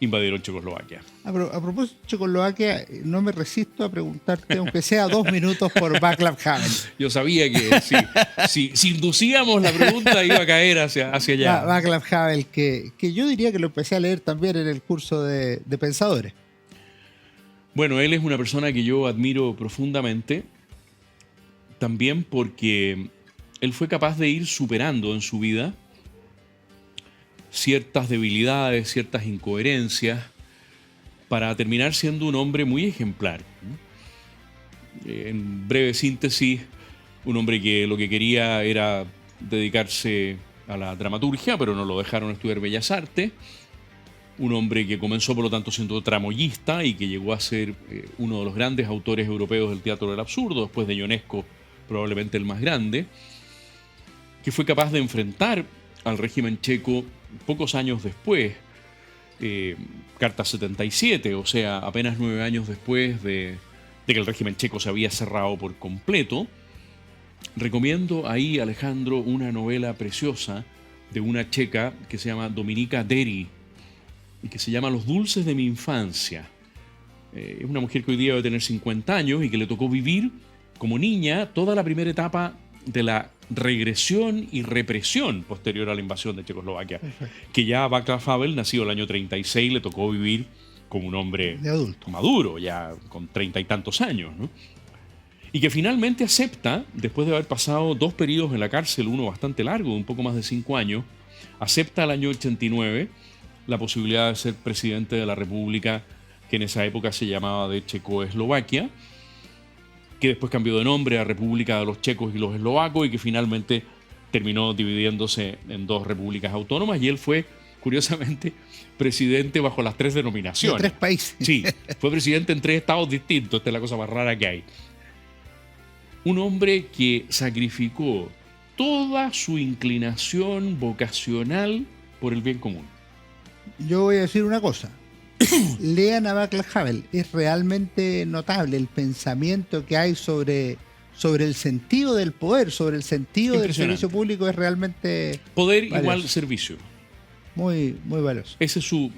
invadieron Checoslovaquia. A propósito de Checoslovaquia, no me resisto a preguntarte, aunque sea 2 minutos, por Václav Havel. Yo sabía que si inducíamos la pregunta iba a caer hacia allá. Václav Havel, que yo diría que lo empecé a leer también en el curso de Pensadores. Bueno, él es una persona que yo admiro profundamente, también porque él fue capaz de ir superando en su vida ciertas debilidades, ciertas incoherencias, para terminar siendo un hombre muy ejemplar. En breve síntesis, un hombre que lo que quería era dedicarse a la dramaturgia, pero no lo dejaron estudiar Bellas Artes. Un hombre que comenzó, por lo tanto, siendo tramoyista y que llegó a ser uno de los grandes autores europeos del teatro del absurdo, después de Ionesco, probablemente el más grande, que fue capaz de enfrentar al régimen checo pocos años después, Carta 77, o sea, apenas 9 años después de que el régimen checo se había cerrado por completo. Recomiendo ahí, Alejandro, una novela preciosa de una checa que se llama Dominika Deri y que se llama Los dulces de mi infancia. Es una mujer que hoy día debe tener 50 años y que le tocó vivir como niña toda la primera etapa de la regresión y represión posterior a la invasión de Checoslovaquia. Perfecto. Que ya a Václav Havel, nacido el año 36, le tocó vivir como un hombre de adulto, maduro, ya con 30 y tantos años, ¿no? Y que finalmente acepta, después de haber pasado 2 periodos en la cárcel, uno bastante largo, de un poco más de 5 años, acepta al año 89 la posibilidad de ser presidente de la República, que en esa época se llamaba de Checoslovaquia, que después cambió de nombre a República de los Checos y los Eslovacos y que finalmente terminó dividiéndose en 2 repúblicas autónomas, y él fue, curiosamente, presidente bajo las 3 denominaciones. De 3 países. Sí, fue presidente en 3 estados distintos. Esta es la cosa más rara que hay. Un hombre que sacrificó toda su inclinación vocacional por el bien común. Yo voy a decir una cosa. lean a Václav Havel. Es realmente notable el pensamiento que hay sobre el sentido del poder, sobre el sentido del servicio público. Es realmente poder valioso. Igual servicio. Muy, muy valioso. Ese es su...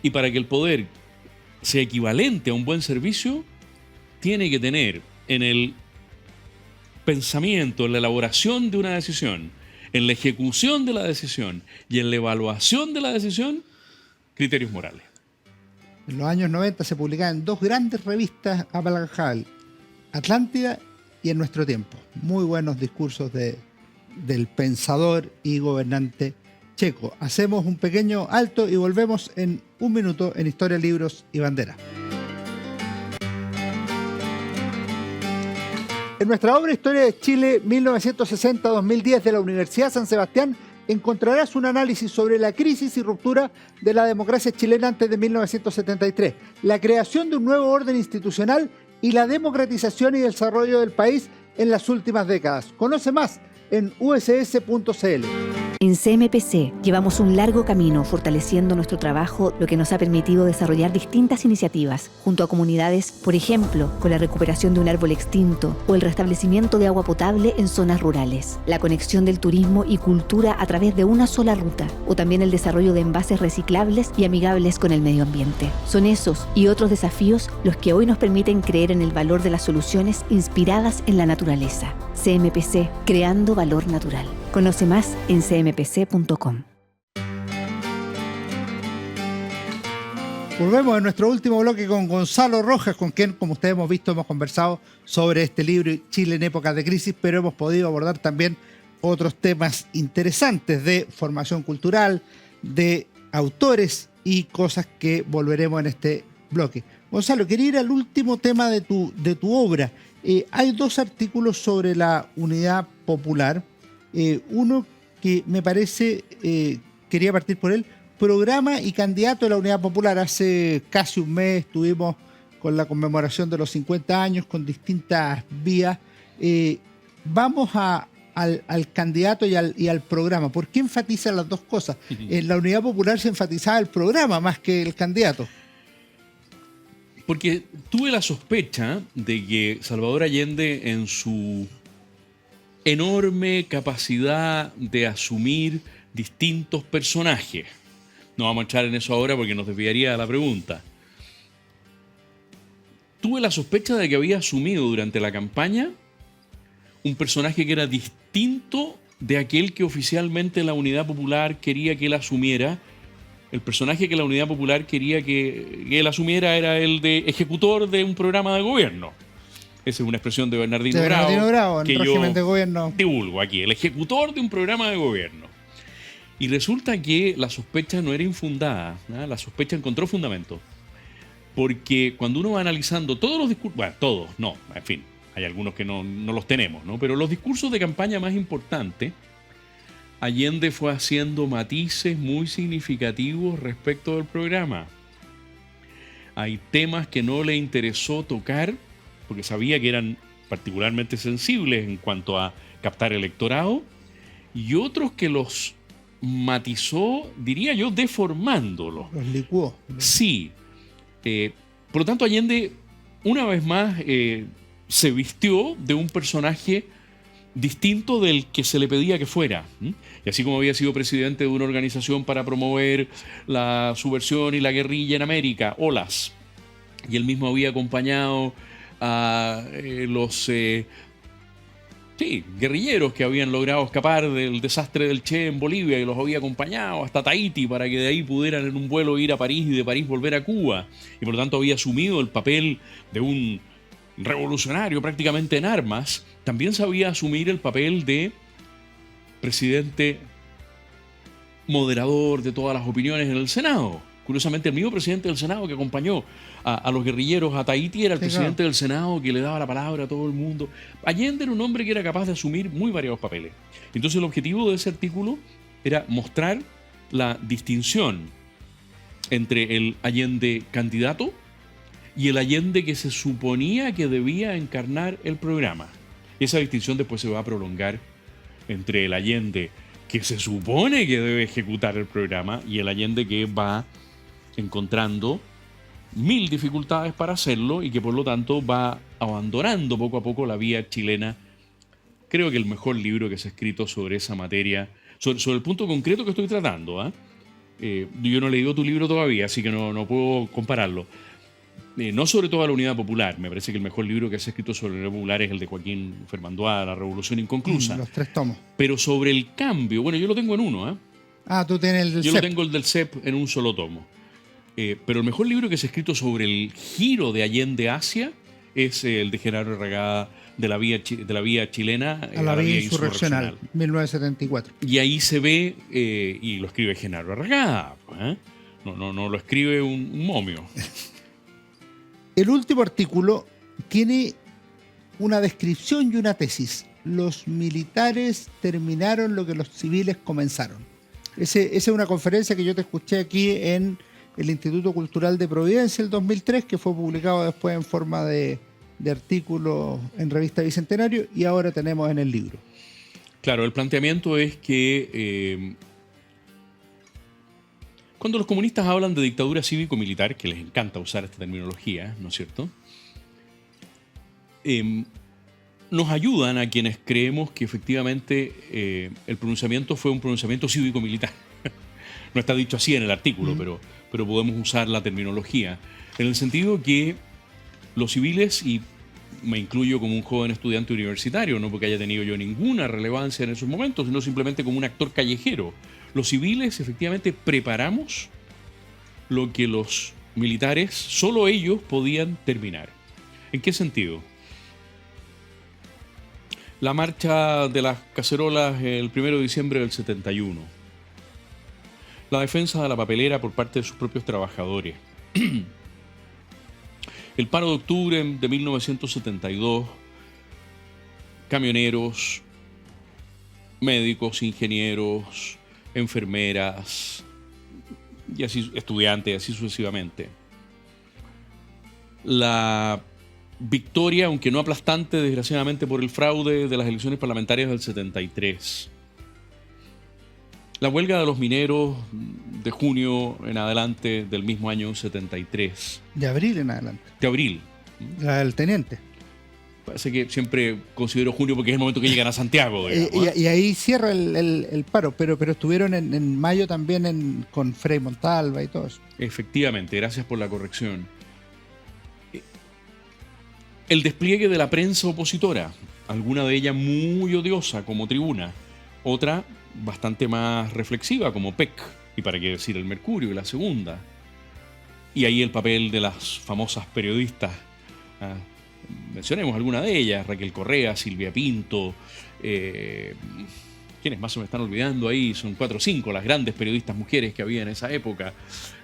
Y para que el poder sea equivalente a un buen servicio, tiene que tener en el pensamiento, en la elaboración de una decisión, en la ejecución de la decisión y en la evaluación de la decisión, criterios morales. En los años 90 se publicaban 2 grandes revistas a Václav Havel, Atlántida y En Nuestro Tiempo. Muy buenos discursos del pensador y gobernante checo. Hacemos un pequeño alto y volvemos en un minuto en Historia, Libros y Bandera. En nuestra obra Historia de Chile 1960-2010 de la Universidad San Sebastián encontrarás un análisis sobre la crisis y ruptura de la democracia chilena antes de 1973, la creación de un nuevo orden institucional y la democratización y desarrollo del país en las últimas décadas. Conoce más en uss.cl. En CMPC llevamos un largo camino fortaleciendo nuestro trabajo, lo que nos ha permitido desarrollar distintas iniciativas junto a comunidades, por ejemplo, con la recuperación de un árbol extinto o el restablecimiento de agua potable en zonas rurales, la conexión del turismo y cultura a través de una sola ruta, o también el desarrollo de envases reciclables y amigables con el medio ambiente. Son esos y otros desafíos los que hoy nos permiten creer en el valor de las soluciones inspiradas en la naturaleza. CMPC, creando valor natural. Conoce más en cmpc.com. Volvemos a nuestro último bloque con Gonzalo Rojas, con quien, como ustedes hemos visto, hemos conversado sobre este libro Chile en épocas de crisis, pero hemos podido abordar también otros temas interesantes de formación cultural, de autores y cosas que volveremos en este bloque. Gonzalo, quería ir al último tema de tu obra. Hay 2 artículos sobre la unidad popular. Uno que me parece, quería partir por él, programa y candidato de la Unidad Popular. Hace casi un mes estuvimos con la conmemoración de los 50 años con distintas vías. Vamos al candidato y al programa. ¿Por qué enfatizan las 2 cosas? En la Unidad Popular se enfatizaba el programa más que el candidato. Porque tuve la sospecha de que Salvador Allende, en su enorme capacidad de asumir distintos personajes, no vamos a entrar en eso ahora porque nos desviaría de la pregunta, tuve la sospecha de que había asumido durante la campaña un personaje que era distinto de aquel que oficialmente la Unidad Popular quería que él asumiera. El personaje que la Unidad Popular quería que él asumiera era el de ejecutor de un programa de gobierno. Esa es una expresión de Bernardino Bravo, en que régimen yo de gobierno divulgo aquí, el ejecutor de un programa de gobierno. Y resulta que la sospecha no era infundada, ¿no? La sospecha encontró fundamento. Porque cuando uno va analizando todos los discursos, bueno, todos, no, en fin, hay algunos que no los tenemos, ¿no? Pero los discursos de campaña más importantes, Allende fue haciendo matices muy significativos respecto del programa. Hay temas que no le interesó tocar, porque sabía que eran particularmente sensibles en cuanto a captar electorado, y otros que los matizó, diría yo, deformándolos. los licuó. Sí. Por lo tanto, Allende, una vez más, se vistió de un personaje distinto del que se le pedía que fuera. Y así como había sido presidente de una organización para promover la subversión y la guerrilla en América, OLAS, y él mismo había acompañado a los guerrilleros que habían logrado escapar del desastre del Che en Bolivia, y los había acompañado hasta Tahití para que de ahí pudieran en un vuelo ir a París y de París volver a Cuba. Y por lo tanto había asumido el papel de un revolucionario prácticamente en armas. También sabía asumir el papel de presidente moderador de todas las opiniones en el Senado. Curiosamente, el mismo presidente del Senado que acompañó a los guerrilleros a Tahití era el presidente del Senado que le daba la palabra a todo el mundo. Allende era un hombre que era capaz de asumir muy variados papeles. Entonces el objetivo de ese artículo era mostrar la distinción entre el Allende candidato y el Allende que se suponía que debía encarnar el programa. Esa distinción después se va a prolongar entre el Allende que se supone que debe ejecutar el programa y el Allende que va encontrando mil dificultades para hacerlo y que por lo tanto va abandonando poco a poco la vía chilena. Creo que el mejor libro que se ha escrito sobre esa materia, sobre el punto concreto que estoy tratando. Yo no he leído tu libro todavía, así que no puedo compararlo. No sobre toda la Unidad Popular. Me parece que el mejor libro que se ha escrito sobre la Unidad Popular es el de Joaquín Fermandois, La Revolución Inconclusa. Los 3 tomos. Pero sobre el cambio, bueno, yo lo tengo en uno. Tú tienes el del Yo CEP. lo tengo el del CEP en un solo tomo. Pero el mejor libro que se ha escrito sobre el giro de Allende Asia es el de Genaro Arragada, de la vía chilena a la vía insurreccional, 1974. Y ahí se ve, y lo escribe Genaro Arragada, no lo escribe un momio. El último artículo tiene una descripción y una tesis. Los militares terminaron lo que los civiles comenzaron. Esa es una conferencia que yo te escuché aquí en el Instituto Cultural de Providencia el 2003, que fue publicado después en forma de artículo en Revista Bicentenario, y ahora tenemos en el libro. Claro, el planteamiento es que cuando los comunistas hablan de dictadura cívico-militar, que les encanta usar esta terminología, ¿no es cierto?, nos ayudan a quienes creemos que efectivamente el pronunciamiento fue un pronunciamiento cívico-militar. No está dicho así en el artículo, pero podemos usar la terminología, en el sentido que los civiles, y me incluyo como un joven estudiante universitario, no porque haya tenido yo ninguna relevancia en esos momentos, sino simplemente como un actor callejero, los civiles efectivamente preparamos lo que los militares, solo ellos podían terminar. ¿En qué sentido? La marcha de las cacerolas el 1 de diciembre del 71. La defensa de la papelera por parte de sus propios trabajadores. El paro de octubre de 1972. Camioneros, médicos, ingenieros, enfermeras, y así estudiantes, así sucesivamente. La victoria, aunque no aplastante, desgraciadamente por el fraude de las elecciones parlamentarias del 73. La huelga de los mineros de junio en adelante del mismo año 73. De abril en adelante. De abril. La del teniente. Parece que siempre considero junio porque es el momento que llegan a Santiago. Digamos, y ahí cierra el paro, pero estuvieron en mayo también con Frei Montalva y todo eso. Efectivamente, gracias por la corrección. El despliegue de la prensa opositora, alguna de ellas muy odiosa como Tribuna, otra bastante más reflexiva como PEC, y para qué decir el Mercurio y La Segunda. Y ahí el papel de las famosas periodistas. Mencionemos alguna de ellas: Raquel Correa, Silvia Pinto, ¿quiénes más se me están olvidando ahí? Son 4 o 5 las grandes periodistas mujeres que había en esa época,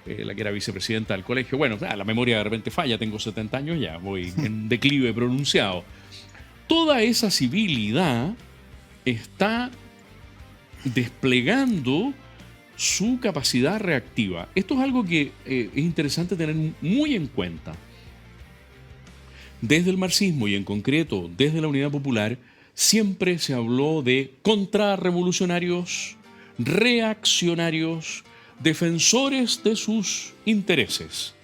la que era vicepresidenta del colegio. Bueno, la memoria de repente falla, tengo 70 años ya, voy en declive pronunciado. Toda esa civilidad está desplegando su capacidad reactiva. Esto es algo que es interesante tener muy en cuenta. Desde el marxismo y en concreto desde la Unidad Popular siempre se habló de contrarrevolucionarios, reaccionarios, defensores de sus intereses.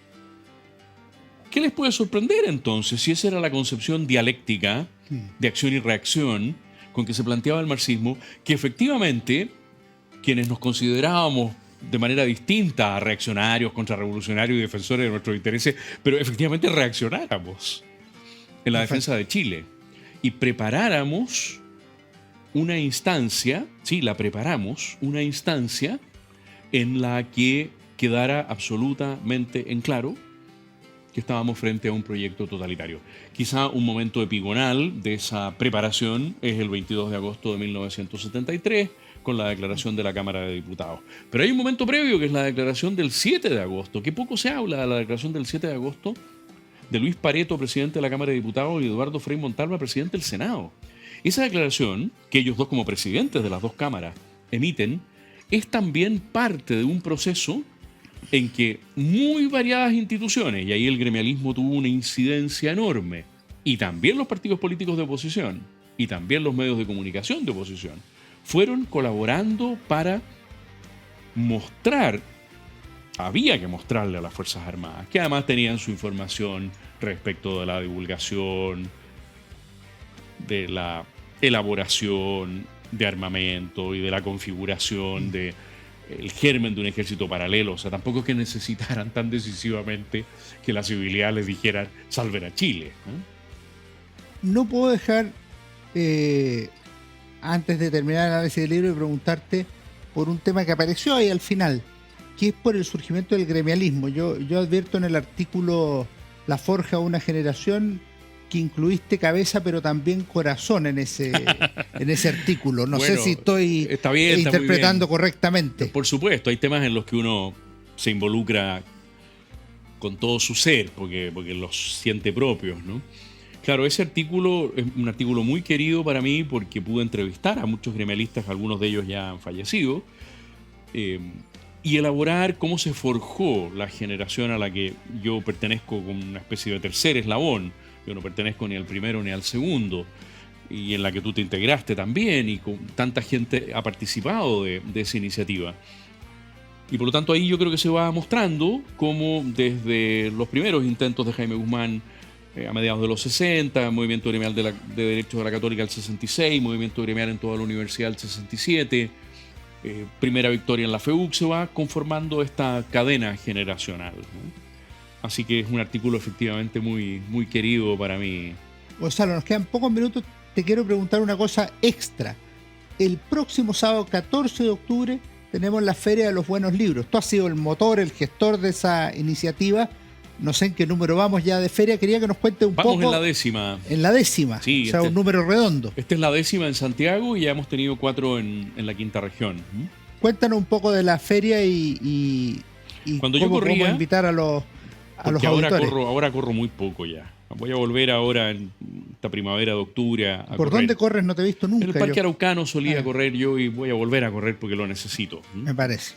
¿Qué les puede sorprender entonces si esa era la concepción dialéctica de acción y reacción con que se planteaba el marxismo, que efectivamente quienes nos considerábamos de manera distinta a reaccionarios, contrarrevolucionarios y defensores de nuestros intereses, pero efectivamente reaccionáramos en la defensa de Chile y preparáramos una instancia, sí, la preparamos, una instancia en la que quedara absolutamente en claro que estábamos frente a un proyecto totalitario. Quizá un momento epigonal de esa preparación es el 22 de agosto de 1973, con la declaración de la Cámara de Diputados. Pero hay un momento previo que es la declaración del 7 de agosto, que poco se habla de la declaración del 7 de agosto, de Luis Pareto, presidente de la Cámara de Diputados, y Eduardo Frei Montalva, presidente del Senado. Esa declaración, que ellos dos como presidentes de las dos cámaras emiten, es también parte de un proceso en que muy variadas instituciones, y ahí el gremialismo tuvo una incidencia enorme, y también los partidos políticos de oposición, y también los medios de comunicación de oposición, fueron colaborando para mostrar había que mostrarle a las Fuerzas Armadas, que además tenían su información respecto de la divulgación, de la elaboración de armamento y de la configuración de el germen de un ejército paralelo. O sea, tampoco es que necesitaran tan decisivamente que la civilidad les dijera salven a Chile, ¿no? No puedo dejar, antes de terminar el análisis del libro, y preguntarte por un tema que apareció ahí al final, que es por el surgimiento del gremialismo. Yo advierto en el artículo La forja de una generación que incluiste cabeza pero también corazón en ese artículo. No sé si estoy interpretando correctamente. Por supuesto, hay temas en los que uno se involucra con todo su ser, porque los siente propios, ¿no? Claro, ese artículo es un artículo muy querido para mí porque pude entrevistar a muchos gremialistas, algunos de ellos ya han fallecido, y elaborar cómo se forjó la generación a la que yo pertenezco con una especie de tercer eslabón. Yo no pertenezco ni al primero ni al segundo, y en la que tú te integraste también, y con tanta gente ha participado de esa iniciativa. Y por lo tanto ahí yo creo que se va mostrando cómo desde los primeros intentos de Jaime Guzmán a mediados de los 60, movimiento gremial de Derechos de la Católica del 66, movimiento gremial en toda la universidad del 67, primera victoria en la FEUC, se va conformando esta cadena generacional, ¿no? Así que es un artículo efectivamente muy, muy querido para mí. Gonzalo, nos quedan pocos minutos. Te quiero preguntar una cosa extra. El próximo sábado 14 de octubre tenemos la Feria de los Buenos Libros. Tú has sido el motor, el gestor de esa iniciativa. No sé en qué número vamos ya de feria. Quería que nos cuente un poco. Vamos en la 10ª. En la 10ª. Sí, o sea, un número redondo. Esta es la 10ª en Santiago y ya hemos tenido 4 en la 5ª región. Cuéntanos un poco de la feria y cuando cómo, yo corría, cómo invitar a los auditores. Ahora corro muy poco ya. Voy a volver ahora en esta primavera de octubre ¿Por dónde corres? No te he visto nunca. En el Parque Araucano solía correr yo y voy a volver a correr porque lo necesito. Me parece.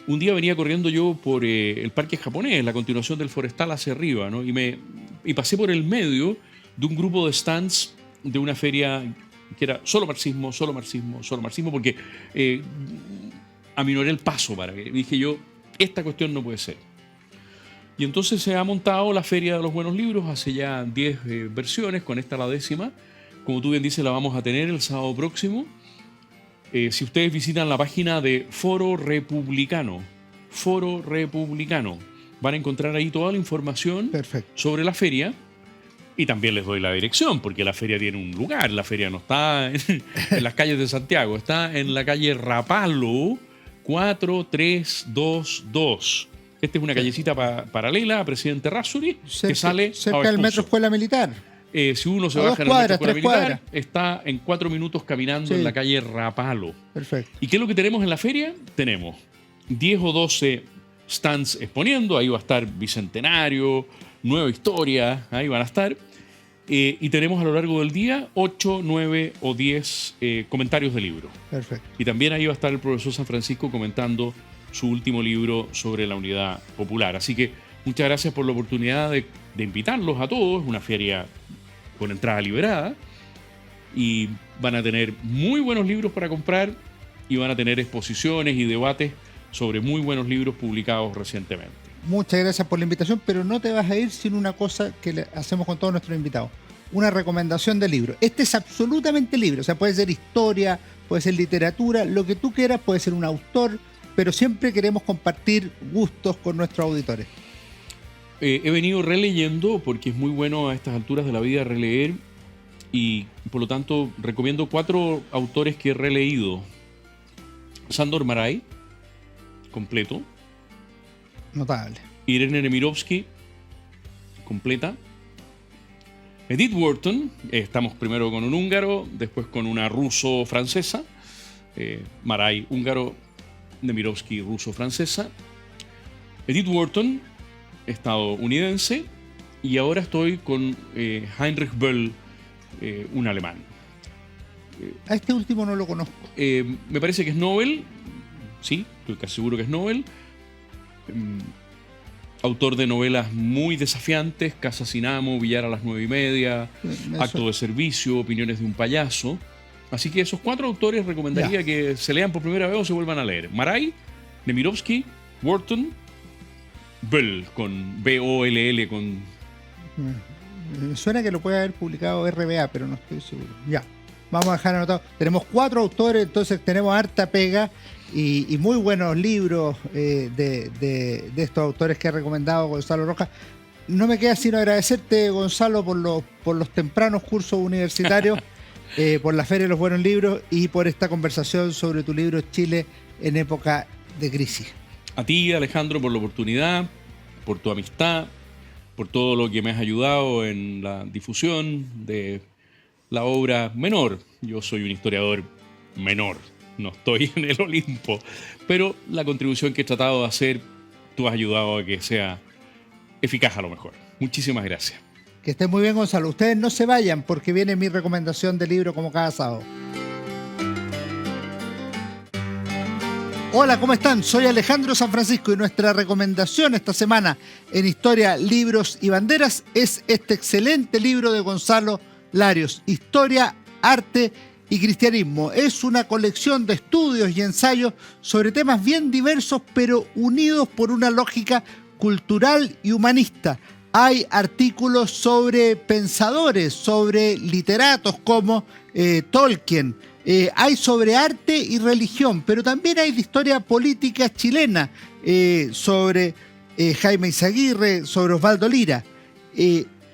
Un día venía corriendo yo por el Parque Japonés, la continuación del Forestal hacia arriba, ¿no? Y pasé por el medio de un grupo de stands de una feria que era solo marxismo, porque aminoré el paso para que dije yo, esta cuestión no puede ser. Y entonces se ha montado la Feria de los Buenos Libros, hace ya 10 versiones, con esta la 10ª. Como tú bien dices, la vamos a tener el sábado próximo. Si ustedes visitan la página de Foro Republicano, van a encontrar ahí toda la información sobre la feria. Y también les doy la dirección, porque la feria tiene un lugar. La feria no está en las calles de Santiago, está en la calle Rapalo 4322. Esta es una callecita paralela a Presidente Razzuri, que sale cerca del Metro Escuela Militar. Si uno se baja en el Metro Escuela Militar, está en 4 minutos caminando en la calle Rapalo. Perfecto. ¿Y qué es lo que tenemos en la feria? Tenemos 10 o 12 stands exponiendo. Ahí va a estar Bicentenario, Nueva Historia, ahí van a estar. Y tenemos a lo largo del día 8, 9 o 10 comentarios de libro. Perfecto. Y también ahí va a estar el profesor San Francisco comentando su último libro sobre la unidad popular. Así que muchas gracias por la oportunidad de invitarlos a todos. Una feria con entrada liberada. Y van a tener muy buenos libros para comprar y van a tener exposiciones y debates sobre muy buenos libros publicados recientemente. Muchas gracias por la invitación, pero no te vas a ir sin una cosa que le hacemos con todos nuestros invitados. Una recomendación de libro. Este es absolutamente libre, o sea, puede ser historia, puede ser literatura, lo que tú quieras, puede ser un autor, pero siempre queremos compartir gustos con nuestros auditores. He venido releyendo porque es muy bueno a estas alturas de la vida releer y por lo tanto recomiendo 4 autores que he releído. Sándor Márai, completo. Notable. Irene Nemirovsky, completa. Edith Wharton, estamos primero con un húngaro, después con una ruso-francesa. Márai, húngaro, Nemirovsky, ruso-francesa. Edith Wharton, estadounidense. Y ahora estoy con Heinrich Böll, un alemán. A este último no lo conozco. Me parece que es Nobel. Sí, estoy casi seguro que es Nobel. Autor de novelas muy desafiantes: Casa sin amo, Billar a las 9:30, Acto de servicio, Opiniones de un payaso. Así que esos 4 autores recomendaría que se lean por primera vez o se vuelvan a leer: Márai, Nemirovsky, Wharton Boll, con B-O-L-L, con... Me suena que lo puede haber publicado RBA, pero no estoy seguro. Ya, vamos a dejar anotado. Tenemos 4 autores, entonces tenemos harta pega y muy buenos libros de estos autores que ha recomendado Gonzalo Rojas. No me queda sino agradecerte, Gonzalo, por los tempranos cursos universitarios, por la Feria de los Buenos Libros y por esta conversación sobre tu libro Chile en época de crisis. A ti, Alejandro, por la oportunidad, por tu amistad, por todo lo que me has ayudado en la difusión de la obra menor. Yo soy un historiador menor, no estoy en el Olimpo, pero la contribución que he tratado de hacer, tú has ayudado a que sea eficaz a lo mejor. Muchísimas gracias. Que estén muy bien, Gonzalo. Ustedes no se vayan porque viene mi recomendación de libro como cada sábado. Hola, ¿cómo están? Soy Alejandro San Francisco y nuestra recomendación esta semana en Historia, Libros y Banderas es este excelente libro de Gonzalo Larios, Historia, Arte y Cristianismo. Es una colección de estudios y ensayos sobre temas bien diversos pero unidos por una lógica cultural y humanista. Hay artículos sobre pensadores, sobre literatos como Tolkien. Hay sobre arte y religión, pero también hay de historia política chilena, sobre Jaime Izaguirre, sobre Osvaldo Lira.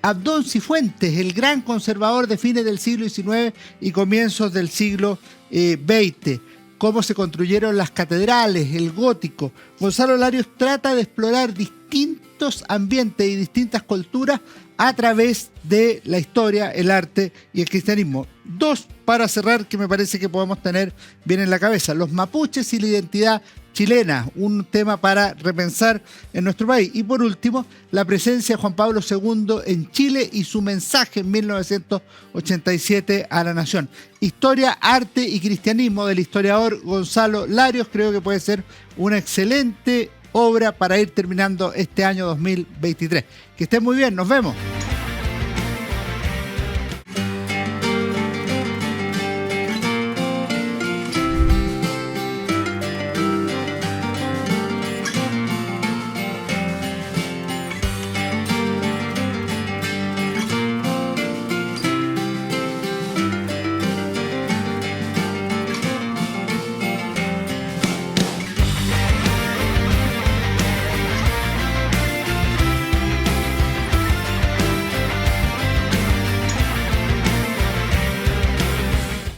Abdón Cifuentes, el gran conservador de fines del siglo XIX y comienzos del siglo XX. Cómo se construyeron las catedrales, el gótico. Gonzalo Larios trata de explorar distintos ambientes y distintas culturas a través de la historia, el arte y el cristianismo. 2 para cerrar que me parece que podemos tener bien en la cabeza. Los mapuches y la identidad chilena, un tema para repensar en nuestro país. Y por último, la presencia de Juan Pablo II en Chile y su mensaje en 1987 a la nación. Historia, arte y cristianismo del historiador Gonzalo Larios. Creo que puede ser una excelente obra para ir terminando este año 2023. Que estén muy bien, nos vemos.